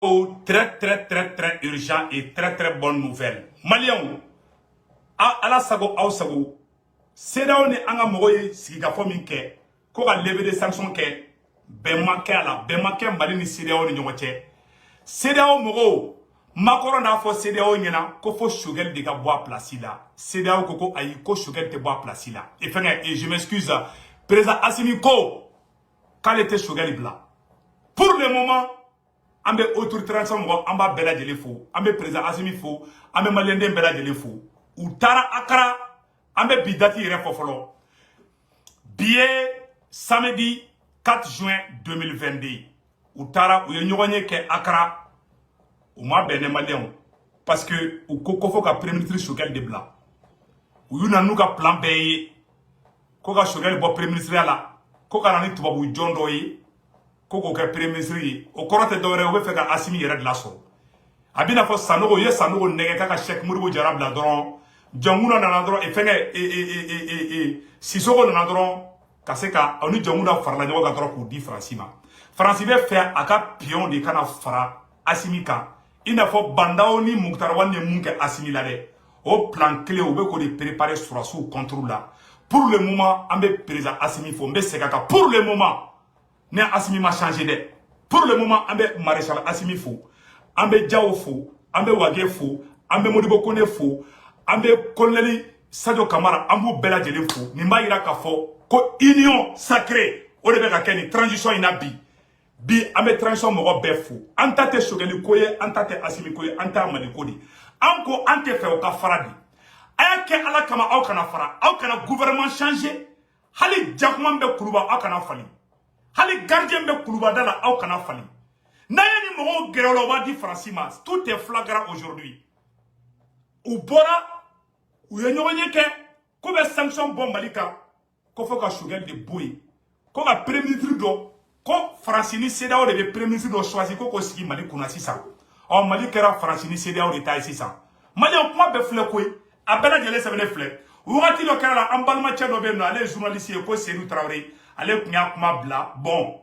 Oh, très urgent et très bonne nouvelle. Maliens, ala sago aw sago. CEDEAO ni anga mogoy sigikafo min kɛ ko ka lever des sanctions kɛ bɛnma kɛ a la bɛnma kɛ Mali ni CEDEAO ni ɲɔgɔn cɛ. CEDEAO mɔgɔw Macron n'a fɔ CEDEAO ɲɛna ko fo Choguel de ka bɔ a place la. CEDEAO ko ayi ko Choguel tɛ bɔ a place la. Et fɛngɛ et je m'excuse président Assimi ko k'ale tɛ Choguel bila. Pour le moment an bɛ autorité mɔgɔ an b'a bɛɛ lajɛlen fo an bɛ président Assimi fo an bɛ maliyɛnden bɛɛ lajɛlen fo u taara Accra an bɛ bi date yɛrɛ fɔ fɔlɔ bi ye samedi 4 juin 2022 u taara u ye ɲɔgɔn ye kɛ Accra u ma bɛn ne maliyɛnw parce que u ko fo ka premier ministre Choguel de bila u y'u na n'u ka plan bɛɛ ye ko ka Choguel bɔ premier ministre la ko ka na ni tubabu jɔn dɔ ye ko k'o kɛ premier ministre ye o kɔrɔ tɛ dɔwɛrɛ u bɛ fɛ ka Assimi yɛrɛ de lasɔrɔ a bɛna fɔ Sanogo ye Sanogo nɛgɛ k'a ka Cheikh Modibo Jara bila dɔrɔn Jɔnkuna nana dɔrɔn fɛngɛ Sisoko nana dɔrɔn ka se ka aw ni Jɔnkuna farala ɲɔgɔn kan dɔrɔn k'u di Faransi ma Faransi bɛ fɛ a ka pion de kana fara Assimi kan i n'a fɔ Bandaw ni Mukutari Wale ye mun kɛ Assimi la dɛ o plan clé u bɛ k'o de préparer sɔrɔsiw contre la pour le moment an bɛ président Assimi fo n bɛ segin a kan pour le moment ne Assimi ma changé dɛ pour le moment an bɛ maréchal Assimi fo an bɛ Diao fo an bɛ Wage fo an bɛ Modibo Kone fo an bɛ colonel Sadio Kamara an b'u bɛɛ lajɛlen fo nin b'a yira k'a fɔ ko union sacrée o de bɛ ka kɛ nin transition in na bi an bɛ transition mɔgɔ bɛɛ fo an ta tɛ Choguel ko ye an ta tɛ Assimi ko ye an t'a Mali ko de an ko an tɛ fɛ o ka fara de a y'a kɛ Ala kama aw kana fara aw kana gouvernement changer hali jakuma bɛ Kuluba aw kana fali hali gardien bɛ Kulubada la aw kana fali n'a ye ni mɔgɔw gɛrɛ o la o b'a di Faransi ma tout est flagrant aujourd'hui u bɔra u ye ɲɔgɔn ye kɛ ko bɛ sanction bɔ Mali kan ko fo ka Choguel de bɔ yen ko ka premier ministre dɔ ko Faransi ni CEDEAO de bɛ premier ministre dɔ choisi ko k'o sigi Mali kunna sisan ɔ Mali kɛra Faransi ni CEDEAO de ta ye sisan Maliyɛn kuma bɛɛ filɛ koyi a bɛɛ lajɛlen sɛbɛnnen filɛ wagati dɔ kɛra la an balimacɛ dɔ bɛ yen nɔ ale ye journaliste ye ko Seydou Traoré ale kun y'a kuma bila bon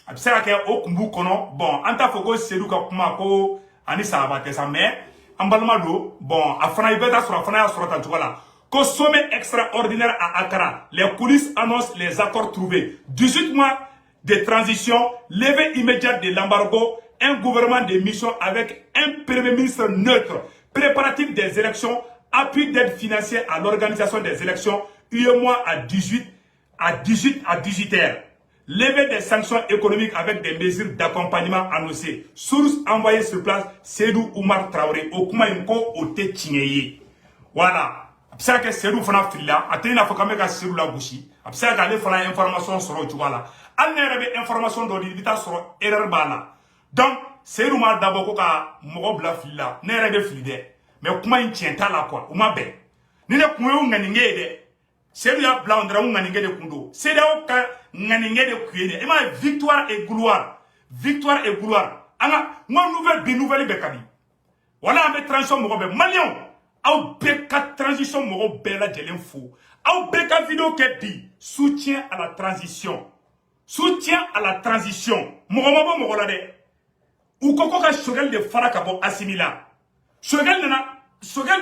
a bɛ se ka kɛ o kun b'u kɔnɔ bon an t'a fɔ ko Seydou ka kuma ko ani Salaba tɛ sa mais an balima don bon a fana i bɛ taa sɔrɔ a fana y'a sɔrɔ tan cogo la ko sommet extraordinaire à Accra les coulisses annoncent les accords trouvés 18 mois de transition levée immédiate de l'embargo un gouvernement de mission avec un premier ministre neutre préparatif des élections appui d'aide financière à l'organisation des élections UEMOA à 18 heures. Lever des sanctions économiques avec des mesures d'accompagnement annoncées. Source envoyée sur place, Seydou Oumar Traoré. Okuma Inko Ote Tchinyeye. Voilà. Absa que Seydou Fana Frila. Atena Fokame ka Seydou la Bouchi. Absa que Fana information sur le Tchouala. Al n'erebe information d'Odi Vita sur erreur bala. Donc, Seydou Oumar d'abord ka Mogo Bla Frila. N'erebe Fride. Mais Okuma Intienta la quoi. Ouma Ben. Nine Koué Nganingede. Seydou ya blandra nganingé de kundo. CEDEAO ka nganingé de kuyene. Et ma victoire et gloire. Victoire et gloire. Anga moi nouvelle bekadi. Voilà avec transition mo be Malion. Au beka transition mo be la jelen fou. Au beka vidéo ke di soutien à la transition. Soutien à la transition. Mo la de. Ou koko ka Choguel de faraka bo Assimila. Choguel de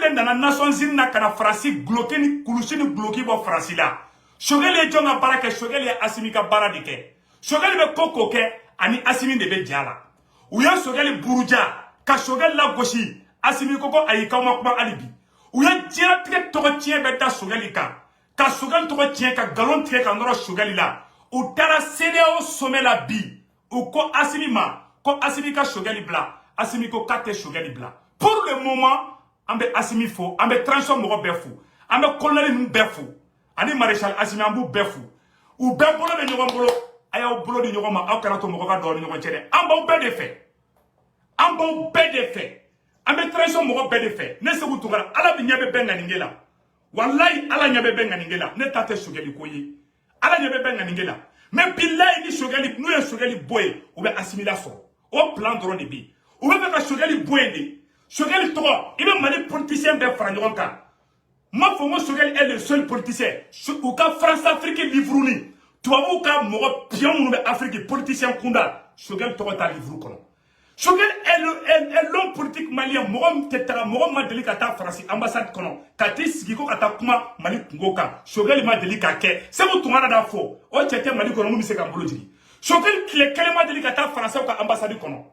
nana Nations Unies na kana Faransi bloqué ni kulusi ni bloqué bo Faransi la. Choguel ye jonga baraka Choguel ye Assimi ka bara de kɛ. Choguel be koko kɛ ani Assimi de be jala. U ya Choguel buruja ka Choguel la gosi Assimi koko ayi ka ma kuma alibi. U ya jira tigɛ tɔgɔ tiɲɛ bɛ da Choguel kan. Ka Choguel tɔgɔ tiɲɛ ka galon tigɛ ka nɔrɔ Choguel la. U taara CEDEAO sommet la bi. U ko Assimi ma ko Assimi ka Choguel bila. Assimi ko ka tɛ Choguel bila. Pour le moment an bɛ Assimi fo an bɛ transition mɔgɔ bɛɛ fo an bɛ colonel ninnu bɛɛ fo ani maréchal Assimi an b'u bɛɛ fo u bɛɛ bolo bɛ ɲɔgɔn bolo a y'aw bolo di ɲɔgɔn ma aw kana to mɔgɔ ka don ni ɲɔgɔn cɛ dɛ an b'aw bɛɛ de fɛ an b'aw bɛɛ de fɛ an bɛ transition mɔgɔ bɛɛ de fɛ ne Segu Tunkara Ala bi ɲɛ bɛ bɛɛ ŋaninge la walayi Ala ɲɛ bɛ bɛɛ ŋaninge la ne ta tɛ Choguel ko ye Ala ɲɛ bɛ bɛɛ ŋaninge la mais bilayi ni Choguel n'u ye Choguel bɔ yen u bɛ Assimi la sɔrɔ o plan dɔrɔn de bɛ yen u bɛ fɛ ka Choguel bɔ yen de Choguel tɔgɔ i bɛ Mali politicien bɛɛ fara ɲɔgɔn kan m'a fɔ ko Choguel est le seul politicien u ka France Afrique livre ni tubabuw ka mɔgɔ pion minnu bɛ Afrique politicien kunda Choguel tɔgɔ t'a livre kɔnɔ Choguel est l'homme politique malien. Mogom Madeli Kata France ambassade kono. Kati Sigiko Kata Kuma Mali Kungoka. Choguel Madeli Kake. C'est vous tout le monde faux. O tete Mali kono mu se kambolo jiri. Choguel kele Madeli Kata France ou ambassade kono.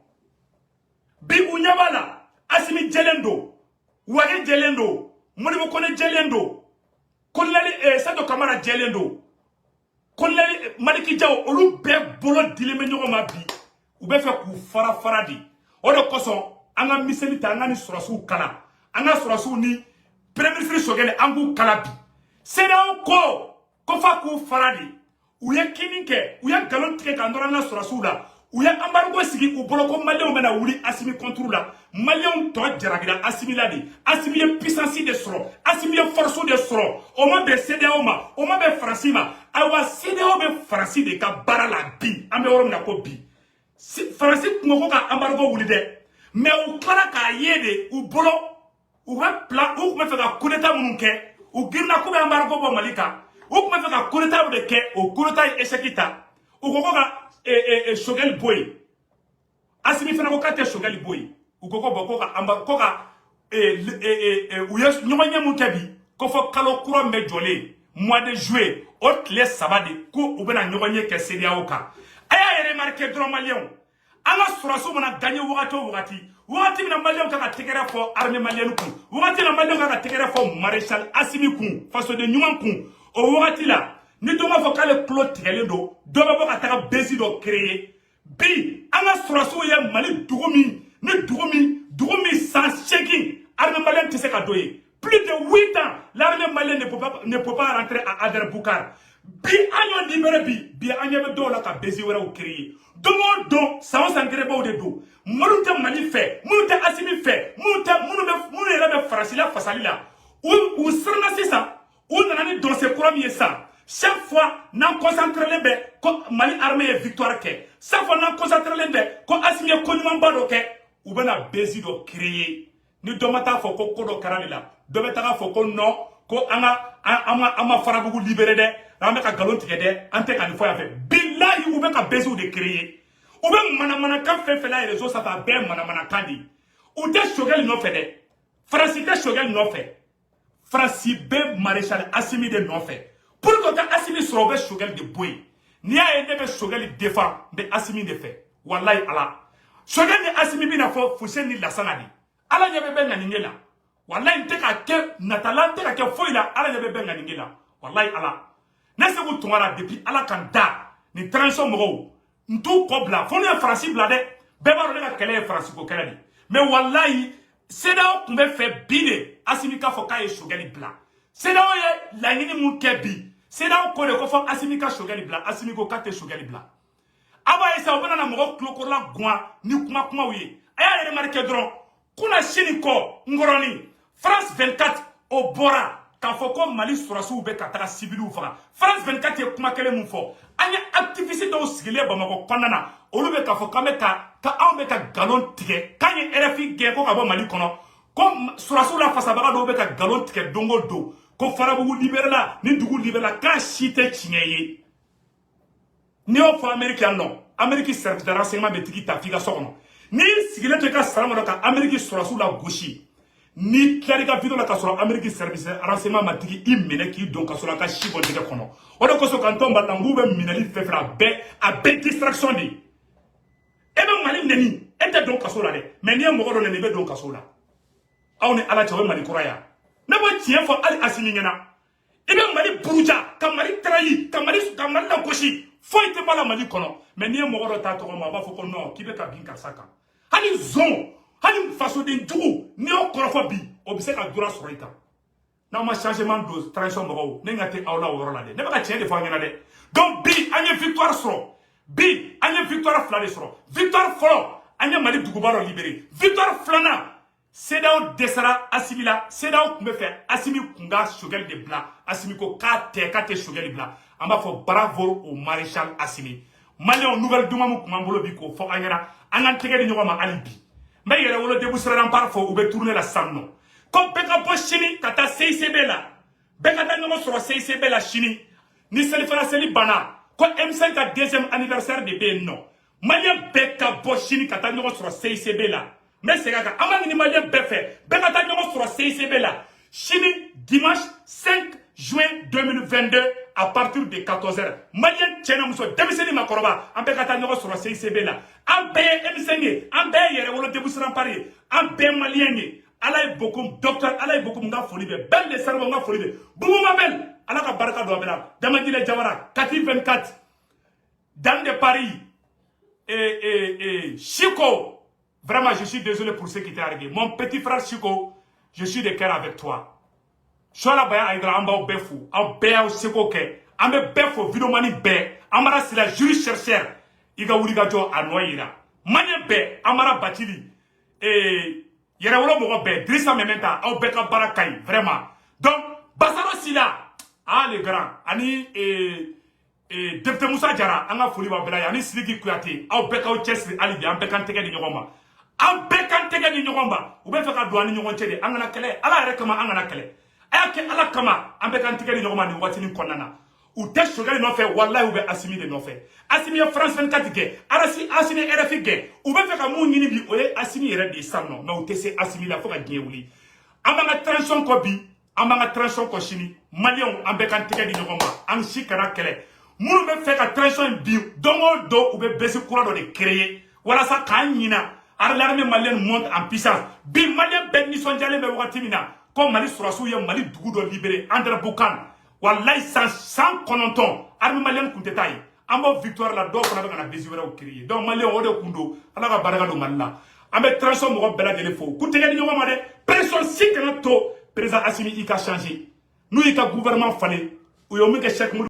Bi unyabala asimi jelendo. Wage jelendo. Moni mo kone jelendo. Konlali Sado Kamara jelendo. Konlali Maliki Diaw olu be bolo dileme nyogo ma bi. Ou be fait ku fara di o de koso anga miseli ta anga ni surasu kala anga surasu ni premier ministre Choguel angu kala bi sena ko fa ku fara di u ye kininke u ye galon tige ka ndora na surasu la u ye embargo sigi u bolo ko malien mena wuli asimi contre la malien to jaragira asimi la di asimi ye puissance de soro asimi ye force de soro o ma be CEDEAO ma o ma be France ma awa CEDEAO be France de ka bara la bi ambe woro na ko bi Francis Kungo ka embargo wuli de mais u klara ka yede u bolo u ba plan u me fe ka coup d'état munun ke u girna ku be embargo bo malika u me fe ka coup d'état de ke o coup d'état échecita u ko ka Choguel boy asimi fena ko kate Choguel boy u ko bo ka embargo ka u yes nyomanya mun tabi ko fo kalo kuro me jolé mois de juillet o clé sabade ko u bena nyomanya ke CEDEAO ka aya remarqué droit malien anga surasu mona gagner wakati mina malien ka tegera fo armée malienne ku wakati na malien ka tegera fo maréchal Assimi ku faso de nyuman ku o wakati la ni do ma fo kale plot tegele do ba ka taka bezi do créer bi anga surasu ye mali dugumi sans checking armée malienne tise ka doye plus de 8 ans l'armée malienne ne peut pas rentrer à Ader-Boukar bi anyo libéré bi anyo be do la ka bezi wera o créer domo ça on s'engrais pas de do monute mali fait monute Assimi fait monute be farasi la fasali la ou srna c'est ça ou nanani dans ces premiers ça chaque fois n'en concentrer les be ko mali armée est victoire ke chaque fois n'en concentrer les be ko Assimi ko nyuma bado ke ou bena bezi do créer ni domata fo ko do karalila domata fo ko non ko ama farabugu libéré de ambe ka galon tige de ante ka ni fo ya fe billahi ou be ka bezu de créer ou be mana kan fe la réseau ça fa be mana kandi ou de Choguel no fe de Francis de Choguel no fe Francis be maréchal Assimi de no fe pour que Assimi soit be Choguel de boy ni a ende be Choguel défend be Assimi de fe wallahi ala Choguel ni Assimi bi na fo fuseni la sanadi ala nyabe be nganingela wallahi nteka ke natala nteka ke foila ala nyabe be nganingela wallahi ala nese ku tungara depuis ala kan da ni transition mogo ntu kobla fonu ya Francis blade beba ro ka kele Francis ko kele mais wallahi CEDEAO kumbe fe bide Assimi ka fo ka e Choguel bla CEDEAO ye la ngini mu ke bi CEDEAO ko de ko fo Assimi ka Choguel bla Assimi ko ka te Choguel bla aba esa obana na mogo kloko la gwa ni kuma wi aya remarquer dron kuna shini ko ngoroni France 24 au bora ka fo ko Mali surasu be ka taga civilu faga France 24 ye kuma kele mun fo anya activiste do sigile Bamako konana olu be ka fo kameta ka ambe ka galon tige kanye RFI ge ko ka bo Mali kono ko surasu la fasa baga do be ka galon tige dongo do ko farabu libérer ni dugu libérer ka chite chinyeye ni o fo américain non Amérique service de renseignement be tigi ta figa sokono ni sigile to ka salamo ka Amérique surasu la gauche ni clarika video la kasoro Amérique service renseignement matiki imene ki donc kasoro ka chibo de kono o de koso kanton ba ngube minali fefra be a be distraction di ebe mali neni ete donc kasoro de mais ni mo godo neni be donc kasoro awni ala chawe mali kuraya na bo tie fo ali Assimi ngena ebe mali buruja ka mali trahi ka mali la koshi fo ite bala mali kono mais ni mo godo ta to ma ba fo ko non ki be ka bin karsaka hali zon hali façon de dugu ni o korofo bi o bi se ka dura soro ita na ma changement de transition mo ne ngate awla woro la de ne ba ka tiens de fa ngena de donc bi anye victoire soro bi anye victoire flade soro victoire folo anye mali dugu baro libéré victoire flana CEDEAO desara Assimi la CEDEAO me fait Assimi kunga Choguel de bla Assimi ko kate Choguel bla amba fo bravo au maréchal Assimi Malion nouvelle duma mu kumambolo bi ko fo angera angan tege de nyoma alibi mais yere wolo debu sera parfois ou be tourner la sanno comme beka bo chini kata CICB la beka da ngomo soro CICB la chini ni seli fara seli bana ko M5 a deuxième anniversaire de ben non malien beka boshini kata ñogo sur CICB la mais c'est kaka amang ni malien befe beka ta ñogo sur CICB la chini dimanche 5 juin 2022 à partir de 14h malien tchena muso demiseni makoroba an beka ta ñogo sur CICB la an be emiseni an be yere wolo debusran pari an be malien ni ala beaucoup docteur ala beaucoup nga foli be bel de servo nga foli be bumu mabel ala ka baraka do abela damadile jawara 424 dans de Paris Chico, vraiment je suis désolé pour ce qui t'est arrivé. Mon petit frère Chico, je suis de cœur avec toi. Chola baya aïdra amba befu, am bea au Chico ke, ambe befu vidomani be, amara sila jury chercheur, iga uriga jo anoira. Manye be, amara batili, yere wolo mogo be, drissa mementa, au beka barakai, vraiment. Donc, basaro sila, les grands, ani Depte Moussa Diara, anga foli ba bela ya ni Sidiki Kouyaté, aw beka o chesri alibi an bekan tege ni ñogoma. An bekan tege ni ñogoma. U be fe ka do ani ñogon cede an gana kele, ala yere kama an gana kele. Aya ke ala kama an bekan tege ni ñogoma ni wati ni konnana. U te shogali no fe wallahi u be Assimi de no fe. Assimi France 24 ge, arasi Assimi RFI ge. U be fe ka mu ñini bi o ye Assimi yere de sanno, mais u te se Assimi la fo ka diɲɛ wuli. An banga transition ko bi, an banga transition ko sini. Malien an bekan tege ni ñogoma, an si kana kele. Munu be fait ka transition bi dongo do ou be besi kura do de créer wala sa kanyina ar l'armée malienne monte en puissance bi malien ben ni sonjale be wakati mina comme Mali surasu ye Mali dugu do libéré André Boucan wallahi sans kononton armée malienne kuntetai ambo victoire la do fana be na besi wera o créer donc malien o de kundo ala ka baraka do malla ambe transition mo bela de fo kutege ni ngoma de personne sikana to président Assimi ika changer nous ika gouvernement fallait ou yo mi ke chèque